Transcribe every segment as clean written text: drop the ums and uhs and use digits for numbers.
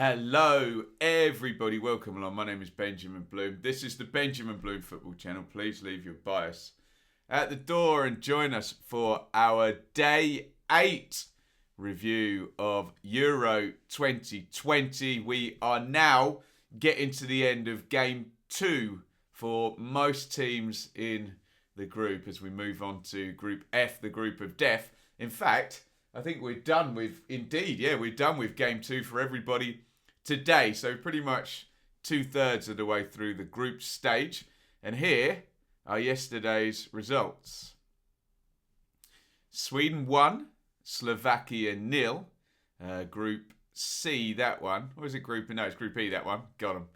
Hello, everybody. Welcome along. My name is Benjamin Bloom. This is the Benjamin Bloom Football Channel. Please leave your bias at the door and join us for our Day 8 review of Euro 2020. We are now getting to the end of Game 2 for most teams in the group as we move on to Group F, the Group of Death. In fact, I think we're done with, we're done with Game 2 for everybody today. So pretty much 2/3 of the way through the group stage. And here are yesterday's results. Sweden 1, Slovakia 0. Group C, that one. Or is it Group? No, it's Group E, that one. Got them.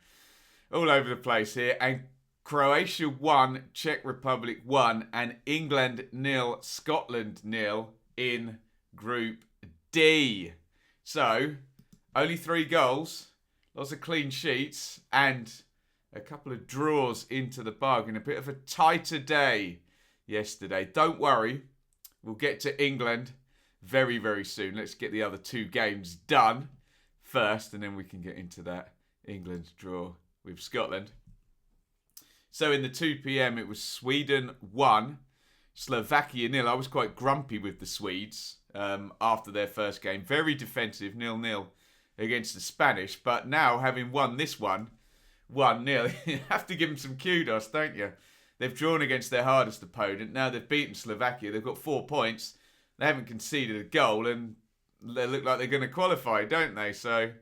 All over the place here. And Croatia 1, Czech Republic 1, and England 0, Scotland 0 in Group D. So, only 3 goals, lots of clean sheets, and a couple of draws into the bargain. A bit of a tighter day yesterday. Don't worry, we'll get to England very, very soon. Let's get the other 2 games done first, and then we can get into that England draw with Scotland. So in the 2 p.m, it was Sweden 1, Slovakia 0. I was quite grumpy with the Swedes after their first game. Very defensive, 0-0 against the Spanish. But now, having won this one, 1-0, you have to give them some kudos, don't you? They've drawn against their hardest opponent. Now they've beaten Slovakia. They've got 4 points. They haven't conceded a goal, and they look like they're going to qualify, don't they? So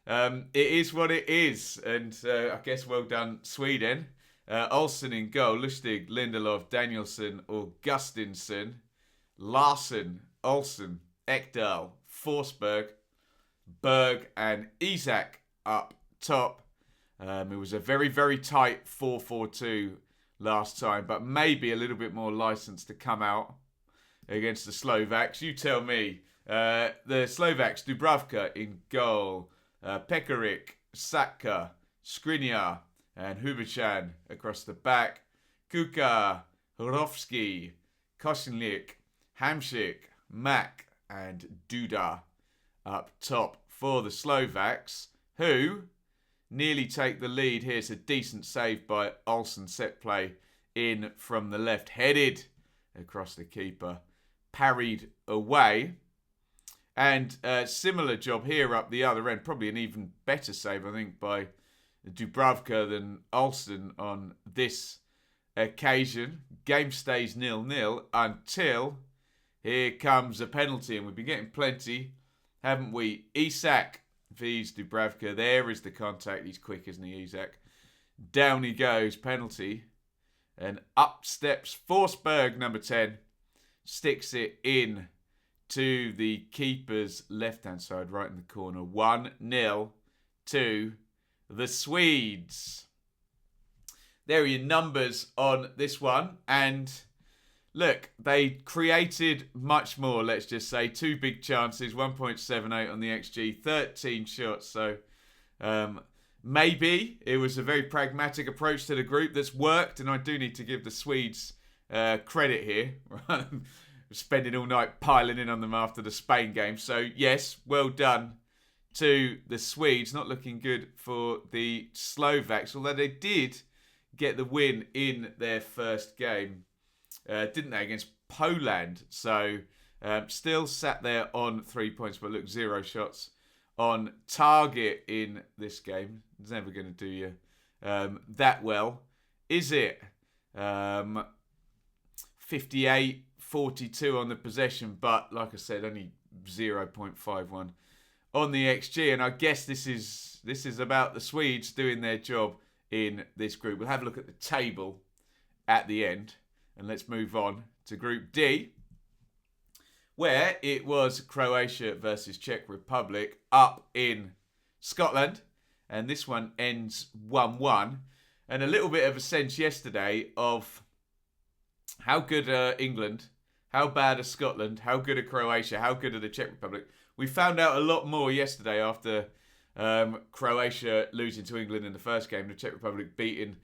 it is what it is. And I guess well done, Sweden. Olsen in goal, Lustig, Lindelof, Danielsson, Augustinsson, Larsson, Olsen, Ekdal, Forsberg, Berg and Isak up top. It was a very, very tight 4-4-2 last time, but maybe a little bit more license to come out against the Slovaks. You tell me. The Slovaks, Dubravka in goal, Pekarik, Satka, Skriniar, and Hubachan across the back. Kuka, Horovsky, Kosinlik, Hamšík, Mak, and Duda up top for the Slovaks, who nearly take the lead. Here's a decent save by Olsen, set play in from the left, headed across the keeper, parried away. And a similar job here up the other end, probably an even better save, I think, by Dubravka than Olsen on this occasion. Game stays 0-0 until here comes a penalty, and we've been getting plenty, haven't we? Isak vs Dubravka. There is the contact. He's quick, isn't he, Isak? Down he goes, penalty, and up steps Forsberg, number 10, sticks it in to the keeper's left-hand side, right in the corner. 1-0 to the Swedes. There are your numbers on this one. And look, they created much more, let's just say. 2 big chances, 1.78 on the XG, 13 shots. So maybe it was a very pragmatic approach to the group that's worked. And I do need to give the Swedes credit here. Spending all night piling in on them after the Spain game. So yes, well done to the Swedes. Not looking good for the Slovaks, although they did get the win in their first game, didn't they, against Poland. So still sat there on 3 points, but look, 0 shots on target in this game. It's never going to do you that well, is it? 58-42 on the possession, but like I said, only 0.51 on the XG, and I guess this is about the Swedes doing their job in this group. We'll have a look at the table at the end, and let's move on to Group D, where it was Croatia versus Czech Republic up in Scotland, and this one ends 1-1, and a little bit of a sense yesterday of how good are England, how bad are Scotland, how good are Croatia, how good are the Czech Republic. We found out a lot more yesterday after Croatia losing to England in the first game, the Czech Republic beating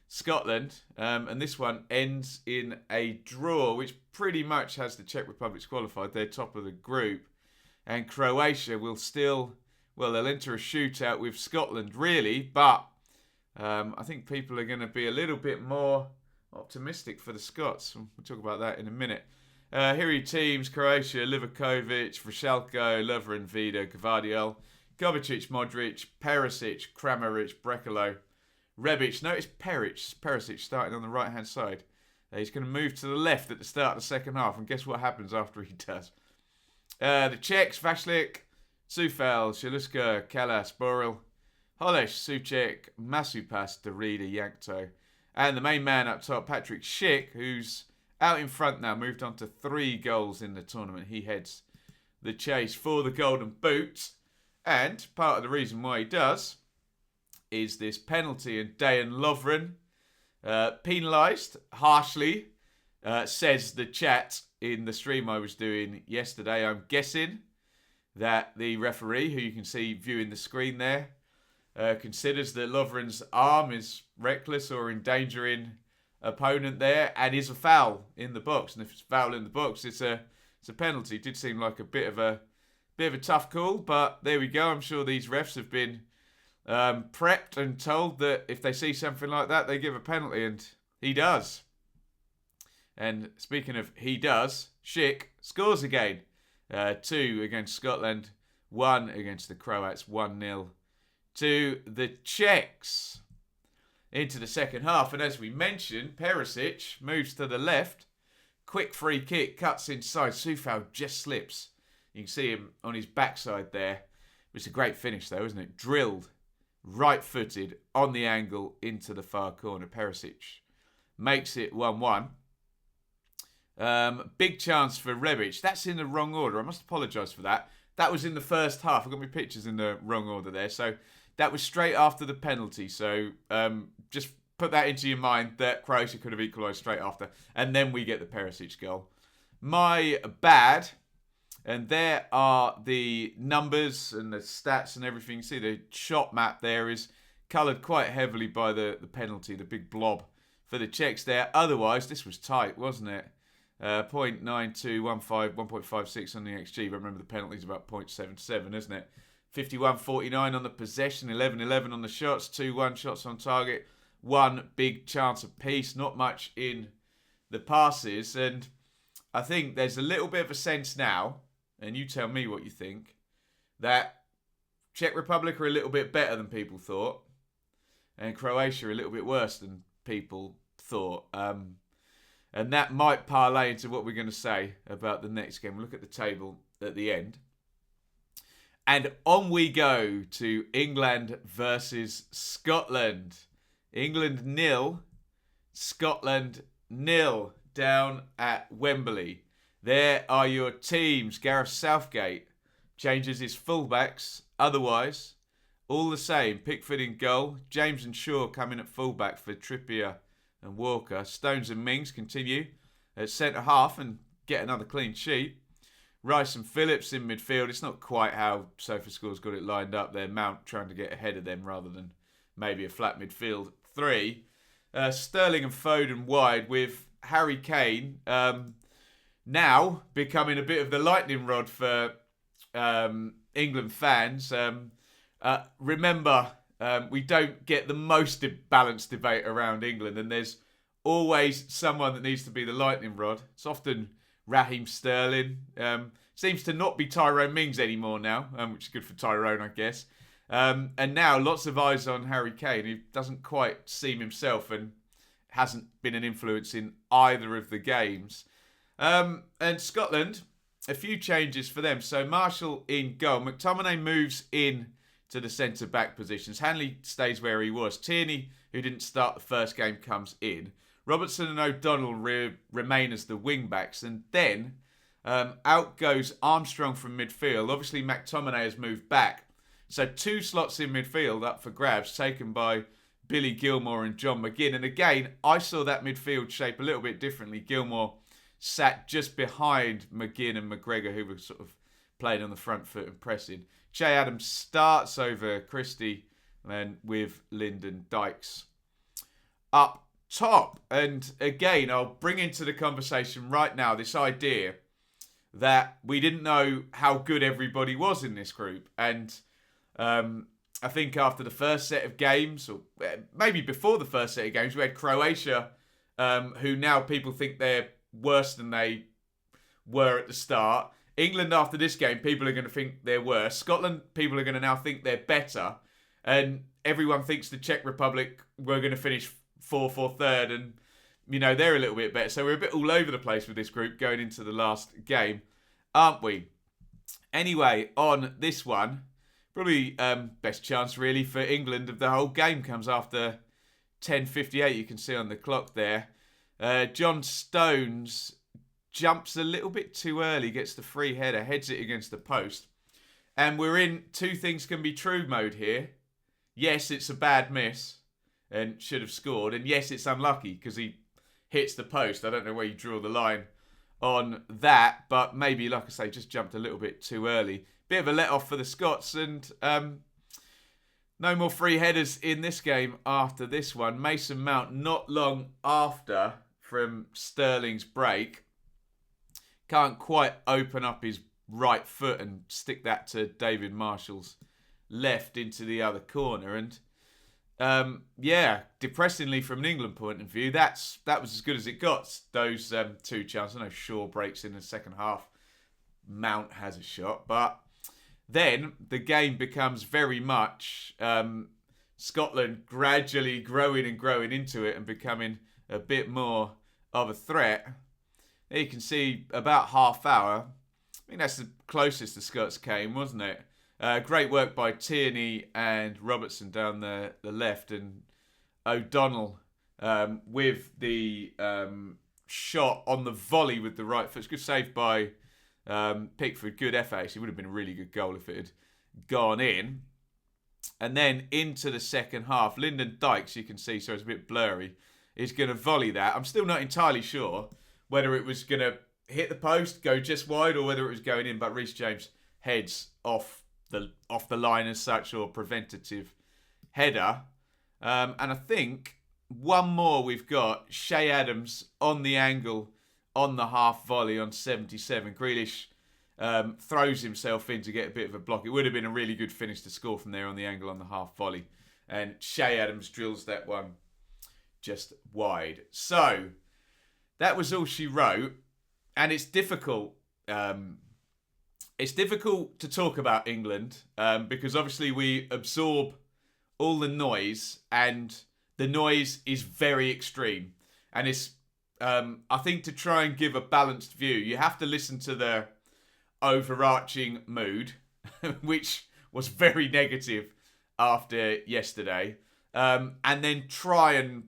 Scotland. And this one ends in a draw, which pretty much has the Czech Republic qualified. They're top of the group. And Croatia will still well, they'll enter a shootout with Scotland, really. But I think people are going to be a little bit more optimistic for the Scots. We'll talk about that in a minute. Here are your teams: Croatia, Livakovic, Vršelko, Lovren, Vida, Gvardiol, Kovacic, Modric, Perisic, Kramaric, Brekalo, Rebic. Notice Perisic starting on the right-hand side. He's going to move to the left at the start of the second half, and guess what happens after he does? The Czechs: Vashlik, Sufel, Shaluska, Kalas, Boril, Holesh, Suchek, Masupas, Derrida, Yankto. And the main man up top, Patrick Schick, who's out in front now, moved on to 3 goals in the tournament. He heads the chase for the Golden Boot. And part of the reason why he does is this penalty. And Dayan Lovren, penalised harshly, says the chat in the stream I was doing yesterday. I'm guessing that the referee, who you can see viewing the screen there, considers that Lovren's arm is reckless or endangering opponent there, and is a foul in the box. And if it's a foul in the box, it's a penalty. It did seem like a bit of a tough call, but there we go. I'm sure these refs have been prepped and told that if they see something like that, they give a penalty, and he does. And speaking of he does, Schick scores again. 2 against Scotland, 1 against the Croats, 1-0 to the Czechs. Into the second half, and as we mentioned, Perisic moves to the left. Quick free kick, cuts inside. Sufal just slips. You can see him on his backside there. It's a great finish though, isn't it? Drilled, right-footed, on the angle, into the far corner. Perisic makes it 1-1. Big chance for Rebic. That's in the wrong order. I must apologise for that. That was in the first half. I've got my pictures in the wrong order there. So that was straight after the penalty. So just put that into your mind that Croatia could have equalised straight after. And then we get the Perisic goal. My bad. And there are the numbers and the stats and everything. You see the shot map there is coloured quite heavily by the penalty, the big blob for the Czechs there. Otherwise, this was tight, wasn't it? 0.9215, 1.56 on the XG. But remember, the penalty's about 0.77, isn't it? 51-49 on the possession, 11-11 on the shots, 2-1 shots on target, 1 big chance apiece, not much in the passes. And I think there's a little bit of a sense now, and you tell me what you think, that Czech Republic are a little bit better than people thought, and Croatia are a little bit worse than people thought. And that might parlay into what we're going to say about the next game. We'll look at the table at the end. And on we go to England versus Scotland. England 0, Scotland 0 down at Wembley. There are your teams. Gareth Southgate changes his fullbacks. Otherwise, all the same. Pickford in goal. James and Shaw coming at fullback for Trippier and Walker. Stones and Mings continue at centre-half and get another clean sheet. Rice and Phillips in midfield. It's not quite how SofaScore's got it lined up there. Mount trying to get ahead of them rather than maybe a flat midfield 3. Sterling and Foden wide with Harry Kane now becoming a bit of the lightning rod for England fans. Remember, we don't get the most balanced debate around England, and there's always someone that needs to be the lightning rod. It's often Raheem Sterling. Seems to not be Tyrone Mings anymore now, which is good for Tyrone, I guess. And now lots of eyes on Harry Kane, who doesn't quite seem himself and hasn't been an influence in either of the games. And Scotland, a few changes for them. So Marshall in goal. McTominay moves in to the centre-back positions. Hanley stays where he was. Tierney, who didn't start the first game, comes in. Robertson and O'Donnell remain as the wing-backs. And then out goes Armstrong from midfield. Obviously, McTominay has moved back. So 2 slots in midfield up for grabs, taken by Billy Gilmore and John McGinn. And again, I saw that midfield shape a little bit differently. Gilmore sat just behind McGinn and McGregor, who were sort of playing on the front foot and pressing. Che Adams starts over Christie and with Lyndon Dykes up top. And again, I'll bring into the conversation right now this idea that we didn't know how good everybody was in this group. And I think after the first set of games, or maybe before the first set of games, we had Croatia, who now people think they're worse than they were at the start. England, after this game, people are going to think they're worse. Scotland, people are going to now think they're better. And everyone thinks the Czech Republic were going to finish fourth or third. And, they're a little bit better. So we're a bit all over the place with this group going into the last game, aren't we? Anyway, on this one, probably best chance really for England of the whole game comes after 10:58. You can see on the clock there. John Stones jumps a little bit too early, gets the free header, heads it against the post. And we're in two things can be true mode here. Yes, it's a bad miss and should have scored. And yes, it's unlucky because he hits the post. I don't know where you draw the line on that, but maybe, like I say, just jumped a little bit too early. Bit of a let-off for the Scots, and no more free headers in this game after this one. Mason Mount, not long after from Sterling's break, can't quite open up his right foot and stick that to David Marshall's left into the other corner. And depressingly from an England point of view, that was as good as it got. Those two chances. I know Shaw breaks in the second half. Mount has a shot, but then the game becomes very much Scotland gradually growing and growing into it and becoming a bit more of a threat. There you can see about half hour. I think that's the closest the Scots came, wasn't it? Great work by Tierney and Robertson down the left, and O'Donnell with the shot on the volley with the right foot. It's good save by Pickford. Good effort. It would have been a really good goal if it had gone in. And then into the second half, Lyndon Dykes, you can see, so it's a bit blurry, is going to volley that. I'm still not entirely sure whether it was going to hit the post, go just wide, or whether it was going in, but Reece James heads off the line as such, or preventative header. And I think one more we've got, Shay Adams on the angle on the half volley on 77. Grealish throws himself in to get a bit of a block. It would have been a really good finish to score from there on the angle on the half volley. And Shay Adams drills that one just wide. So that was all she wrote. And it's difficult. It's difficult to talk about England because obviously we absorb all the noise, and the noise is very extreme. And it's, I think, to try and give a balanced view, you have to listen to the overarching mood, which was very negative after yesterday, and then try and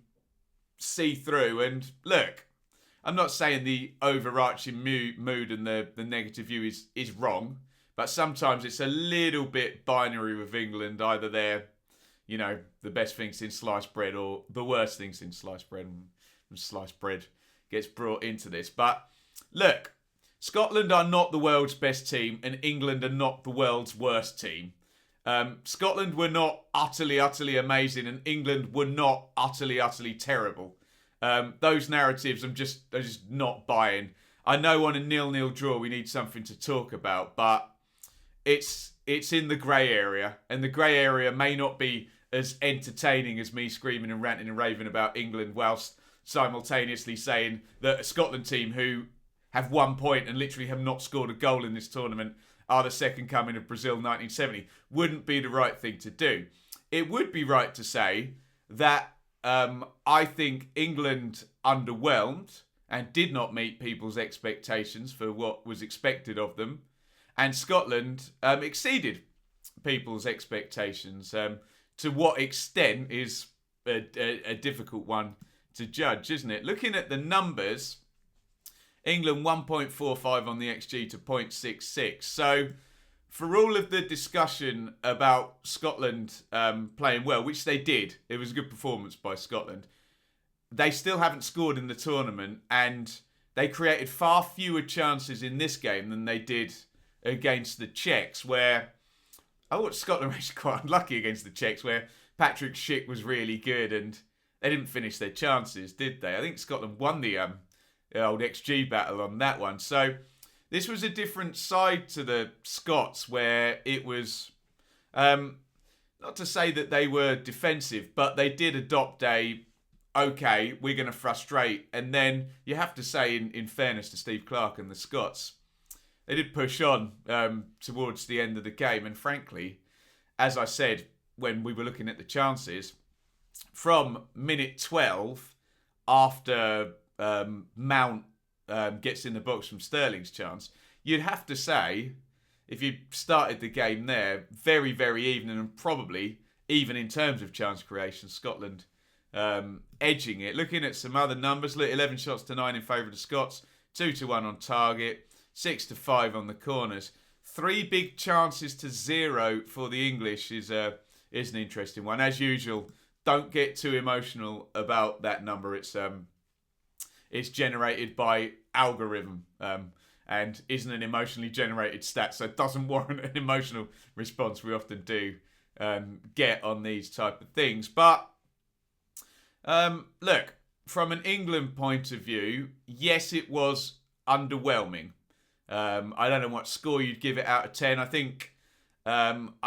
see through. And look, I'm not saying the overarching mood and the negative view is wrong, but sometimes it's a little bit binary with England. Either they're, the best thing since sliced bread, or the worst thing since sliced bread, and sliced bread gets brought into this. But look, Scotland are not the world's best team, and England are not the world's worst team. Scotland were not utterly, utterly amazing, and England were not utterly, utterly terrible. Those narratives I'm just not buying. I know on a 0-0 draw we need something to talk about, but it's in the grey area, and the grey area may not be as entertaining as me screaming and ranting and raving about England whilst simultaneously saying that a Scotland team who have 1 point and literally have not scored a goal in this tournament are the second coming of Brazil 1970 wouldn't be the right thing to do. It would be right to say that I think England underwhelmed and did not meet people's expectations for what was expected of them, and Scotland exceeded people's expectations. To what extent is a difficult one to judge, isn't it? Looking at the numbers, England 1.45 on the XG to 0.66. So for all of the discussion about Scotland playing well, which they did, it was a good performance by Scotland, they still haven't scored in the tournament, and they created far fewer chances in this game than they did against the Czechs, where I thought Scotland was quite unlucky against the Czechs, where Patrick Schick was really good and they didn't finish their chances, did they? I think Scotland won the old XG battle on that one. So this was a different side to the Scots, where it was Not to say that they were defensive, but they did adopt okay, we're going to frustrate. And then you have to say, in fairness to Steve Clarke and the Scots, they did push on towards the end of the game. And frankly, as I said when we were looking at the chances, from minute 12, after Mount gets in the box from Sterling's chance, you'd have to say, if you started the game there, very, very even, and probably even in terms of chance creation, Scotland edging it. Looking at some other numbers, 11 shots to 9 in favour of the Scots, 2-1 on target, 6-5 on the corners. 3 big chances to 0 for the English is an interesting one. As usual, don't get too emotional about that number. It's generated by algorithm and isn't an emotionally generated stat, so it doesn't warrant an emotional response. We often do get on these type of things. But look, from an England point of view, yes, it was underwhelming. I don't know what score you'd give it out of 10. I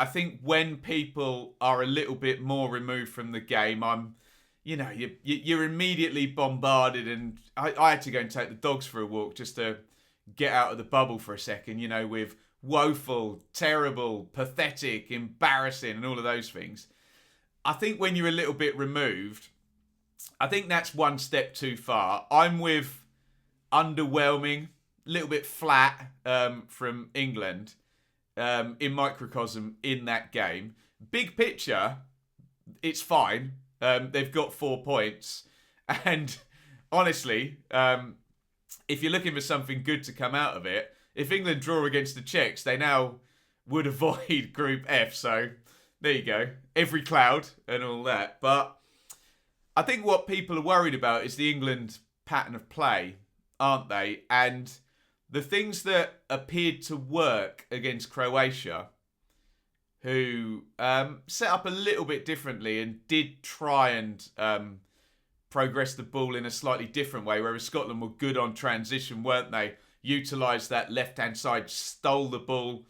think when people are a little bit more removed from the game, you're immediately bombarded, and I had to go and take the dogs for a walk just to get out of the bubble for a second, with woeful, terrible, pathetic, embarrassing, and all of those things. I think when you're a little bit removed, I think that's one step too far. I'm with underwhelming, a little bit flat from England in microcosm in that game. Big picture, it's fine. They've got 4 points. And honestly, if you're looking for something good to come out of it, if England draw against the Czechs, they now would avoid Group F. So there you go. Every cloud and all that. But I think what people are worried about is the England pattern of play, aren't they? And the things that appeared to work against Croatia, who set up a little bit differently and did try and progress the ball in a slightly different way, whereas Scotland were good on transition, weren't they? Utilised that left-hand side, stole the ball,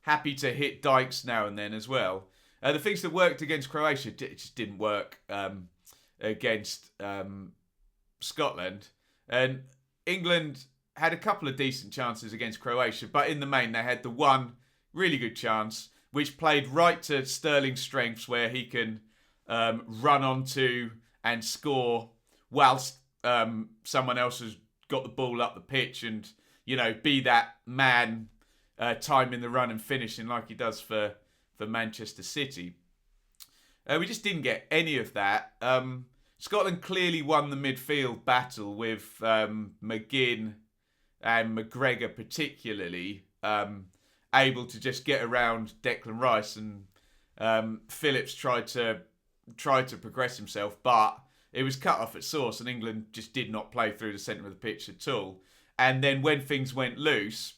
happy to hit dikes now and then as well. The things that worked against Croatia just didn't work against Scotland. And England had a couple of decent chances against Croatia, but in the main they had the one really good chance, which played right to Sterling's strengths, where he can run onto and score whilst someone else has got the ball up the pitch and, be that man timing the run and finishing like he does for Manchester City. We just didn't get any of that. Scotland clearly won the midfield battle with McGinn and McGregor particularly able to just get around Declan Rice, and Phillips tried to progress himself, but it was cut off at source, and England just did not play through the centre of the pitch at all. And then when things went loose,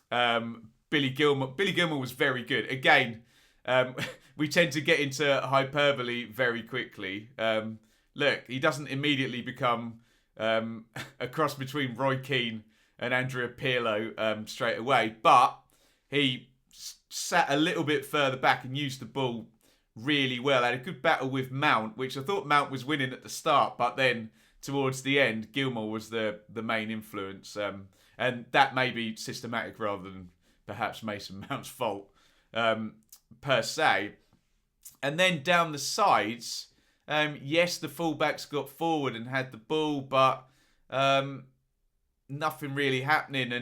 Billy Gilmour was very good. Again, we tend to get into hyperbole very quickly. Look, he doesn't immediately become a cross between Roy Keane and Andrea Pirlo straight away, but he sat a little bit further back and used the ball really well. Had a good battle with Mount, which I thought Mount was winning at the start, but then towards the end, Gilmour was the main influence. And that may be systematic rather than perhaps Mason Mount's fault per se. And then down the sides, yes, the fullbacks got forward and had the ball, but nothing really happening.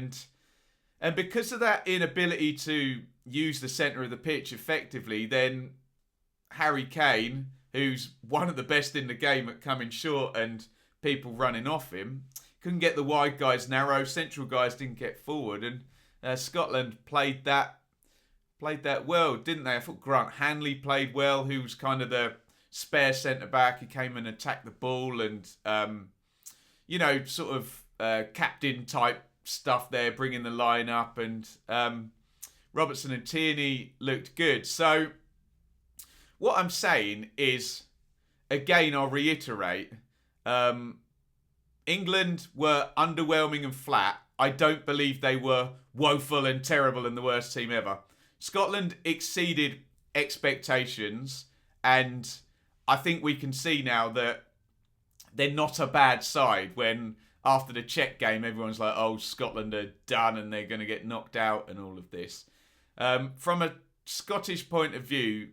And because of that inability to use the centre of the pitch effectively, then Harry Kane, who's one of the best in the game at coming short and people running off him, couldn't get the wide guys narrow. Central guys didn't get forward, and Scotland played that well, didn't they? I thought Grant Hanley played well, who was kind of the spare centre back. He came and attacked the ball, and sort of captain type stuff there, bringing the line up, and Robertson and Tierney looked good. So what I'm saying is, again, I'll reiterate, England were underwhelming and flat. I don't believe they were woeful and terrible and the worst team ever. Scotland exceeded expectations, and I think we can see now that they're not a bad side when after the Czech game everyone's like, oh, Scotland are done and they're going to get knocked out and all of this. From a Scottish point of view,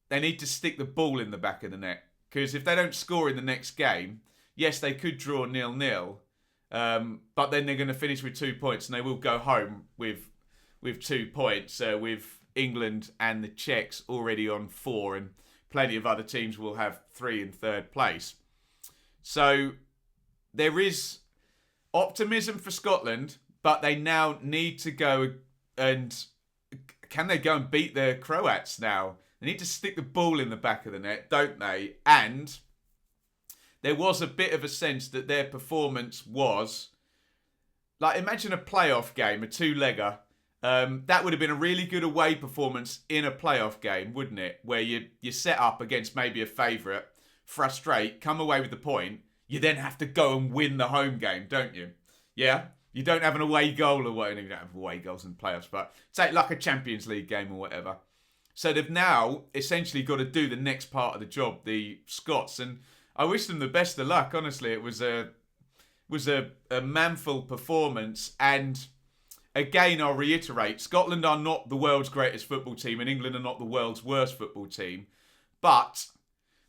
they need to stick the ball in the back of the net, because if they don't score in the next game, yes, they could draw 0-0, but then they're going to finish with 2 points and they will go home with 2 points, with England and the Czechs already on 4, and plenty of other teams will have 3 in third place. So there is optimism for Scotland, but they now need to go and... Can they go and beat the Croats now? They need to stick the ball in the back of the net, don't they? And there was a bit of a sense that their performance was... Like, imagine a playoff game, a two-legger. That would have been a really good away performance in a playoff game, wouldn't it? Where you set up against maybe a favourite, frustrate, come away with the point, you then have to go and win the home game, don't you? Yeah? You don't have an away goal or whatever. You don't have away goals in playoffs, but take like a Champions League game or whatever. So they've now essentially got to do the next part of the job, the Scots, and I wish them the best of luck, honestly. It was a manful performance, and again, I'll reiterate, Scotland are not the world's greatest football team and England are not the world's worst football team, but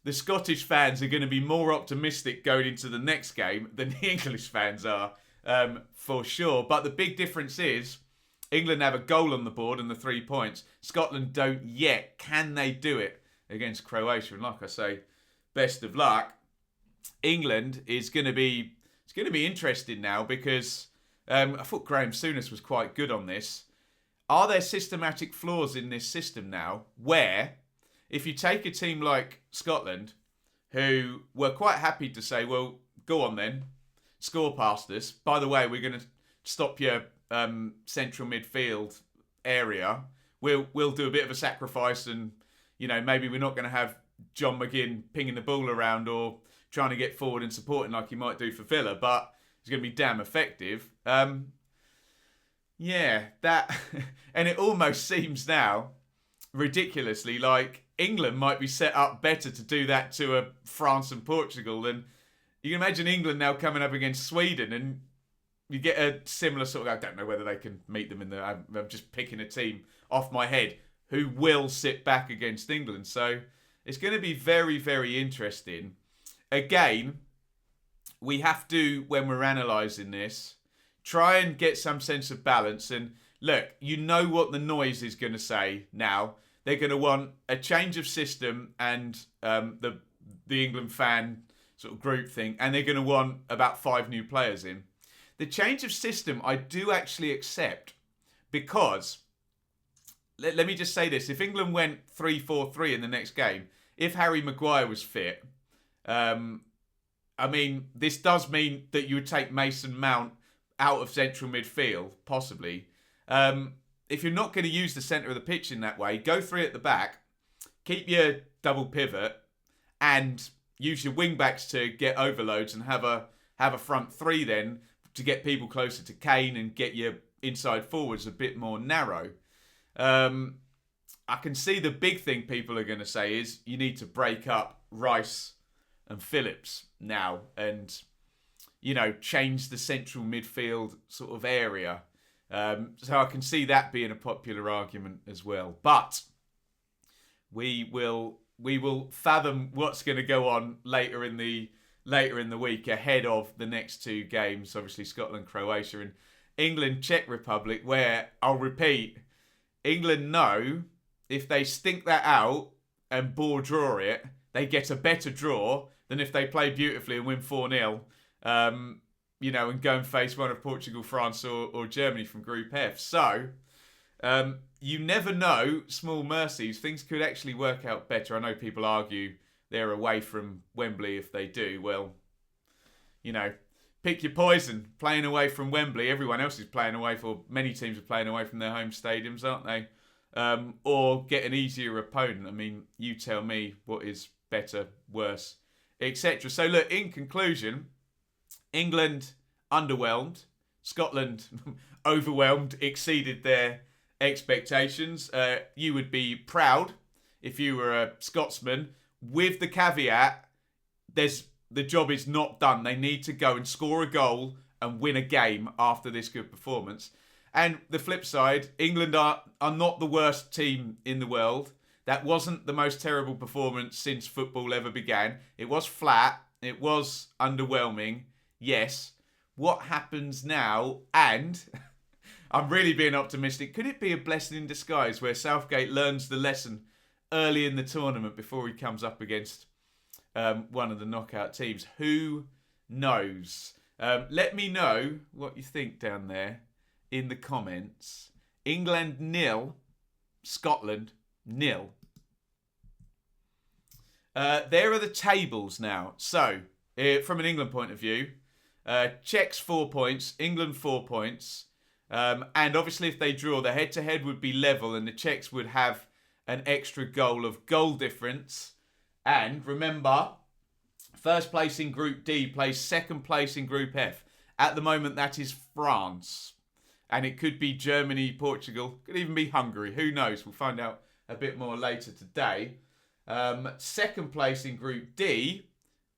the Scottish fans are going to be more optimistic going into the next game than the English fans are, for sure. But the big difference is England have a goal on the board and the 3 points. Scotland don't yet. Can they do it against Croatia? And like I say, best of luck. England is going to be... It's going to be interesting now because I thought Graham Souness was quite good on this. Are there systematic flaws in this system now where if you take a team like Scotland, who were quite happy to say, well, go on then, score past us. By the way, we're going to stop your central midfield area. We'll do a bit of a sacrifice and, you know, maybe we're not going to have John McGinn pinging the ball around or trying to get forward and supporting like he might do for Villa, but it's going to be damn effective. Yeah, that... And it almost seems now, ridiculously, like England might be set up better to do that to a France and Portugal than... You can imagine England now coming up against Sweden and you get a similar sort of... I don't know whether they can meet them in the... I'm just picking a team off my head who will sit back against England. So it's going to be very, very interesting. Again, we have to, when we're analysing this, try and get some sense of balance. And look, you know what the noise is going to say now. They're going to want a change of system and the England fan sort of group thing. And they're going to want about 5 new players in. The change of system I do actually accept because, let me just say this. If England went 3-4-3 in the next game, if Harry Maguire was fit... I mean, this does mean that you would take Mason Mount out of central midfield, possibly. If you're not going to use the centre of the pitch in that way, go 3 at the back, keep your double pivot, and use your wing backs to get overloads and have a front 3 then to get people closer to Kane and get your inside forwards a bit more narrow. I can see the big thing people are going to say is you need to break up Rice and Phillips now and, you know, change the central midfield sort of area. So I can see that being a popular argument as well. But we will fathom what's going to go on later in the week ahead of the next 2 games, obviously Scotland, Croatia and England, Czech Republic, where I'll repeat, England know if they stink that out and bore draw it, they get a better draw than if they play beautifully and win 4-0, you know, and go and face one of Portugal, France or Germany from Group F. So, you never know, small mercies. Things could actually work out better. I know people argue they're away from Wembley if they do. Well, you know, pick your poison. Playing away from Wembley, everyone else is playing away many teams are playing away from their home stadiums, aren't they? Or get an easier opponent. I mean, you tell me what is better, worse, etc. So look, in conclusion, England underwhelmed, Scotland overwhelmed, exceeded their expectations. You would be proud if you were a Scotsman, with the caveat, the job is not done. They need to go and score a goal and win a game after this good performance. And the flip side, England are not the worst team in the world. That wasn't the most terrible performance since football ever began. It was flat. It was underwhelming. Yes. What happens now? And I'm really being optimistic. Could it be a blessing in disguise where Southgate learns the lesson early in the tournament before he comes up against one of the knockout teams? Who knows? Let me know what you think down there in the comments. England 0, Scotland 0. There are the tables now. So, from an England point of view, Czechs 4 points, England 4 points. And obviously if they draw, the head-to-head would be level and the Czechs would have an extra goal difference. And remember, first place in Group D plays second place in Group F. At the moment, that is France. And it could be Germany, Portugal, could even be Hungary. Who knows? We'll find out a bit more later today. Second place in Group D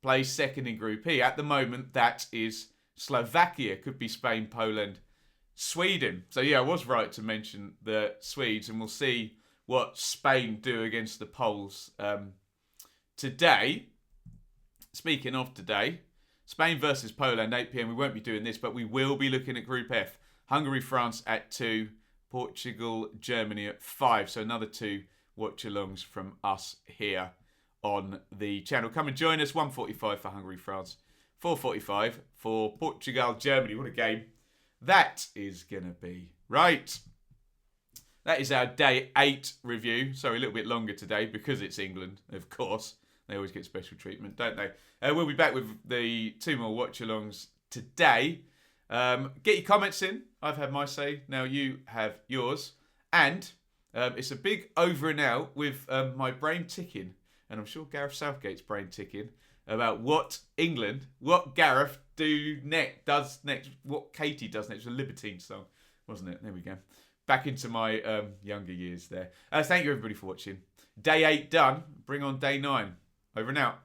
plays second in Group E. At the moment, that is Slovakia. Could be Spain, Poland, Sweden. So yeah, I was right to mention the Swedes, and we'll see what Spain do against the Poles today. Speaking of today, Spain versus Poland, 8 p.m. We won't be doing this, but we will be looking at Group F. Hungary, France at 2. Portugal, Germany at 5. So another 2 watch-alongs from us here on the channel. Come and join us. 1:45 for Hungary, France. 4:45 for Portugal, Germany. What a game that is going to be. Right. That is our Day 8 review. Sorry, a little bit longer today because it's England, of course. They always get special treatment, don't they? We'll be back with the 2 more watch-alongs today. Get your comments in. I've had my say. Now you have yours. And it's a big over and out with my brain ticking. And I'm sure Gareth Southgate's brain ticking about what England, what Gareth does next, what Katie does next. It was a Libertine song, wasn't it? There we go. Back into my younger years there. Thank you, everybody, for watching. Day 8 done. Bring on Day 9. Over and out.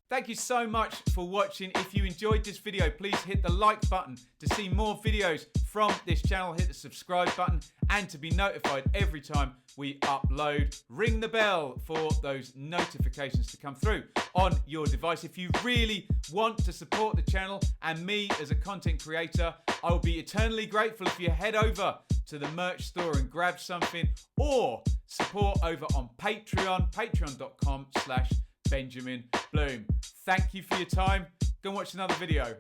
Thank you so much for watching. If you enjoyed this video, please hit the like button to see more videos from this channel. Hit the subscribe button and to be notified every time we upload. Ring the bell for those notifications to come through on your device. If you really want to support the channel and me as a content creator, I will be eternally grateful if you head over to the merch store and grab something, or support over on Patreon, patreon.com/Benjamin Bloom. Thank you for your time. Go and watch another video.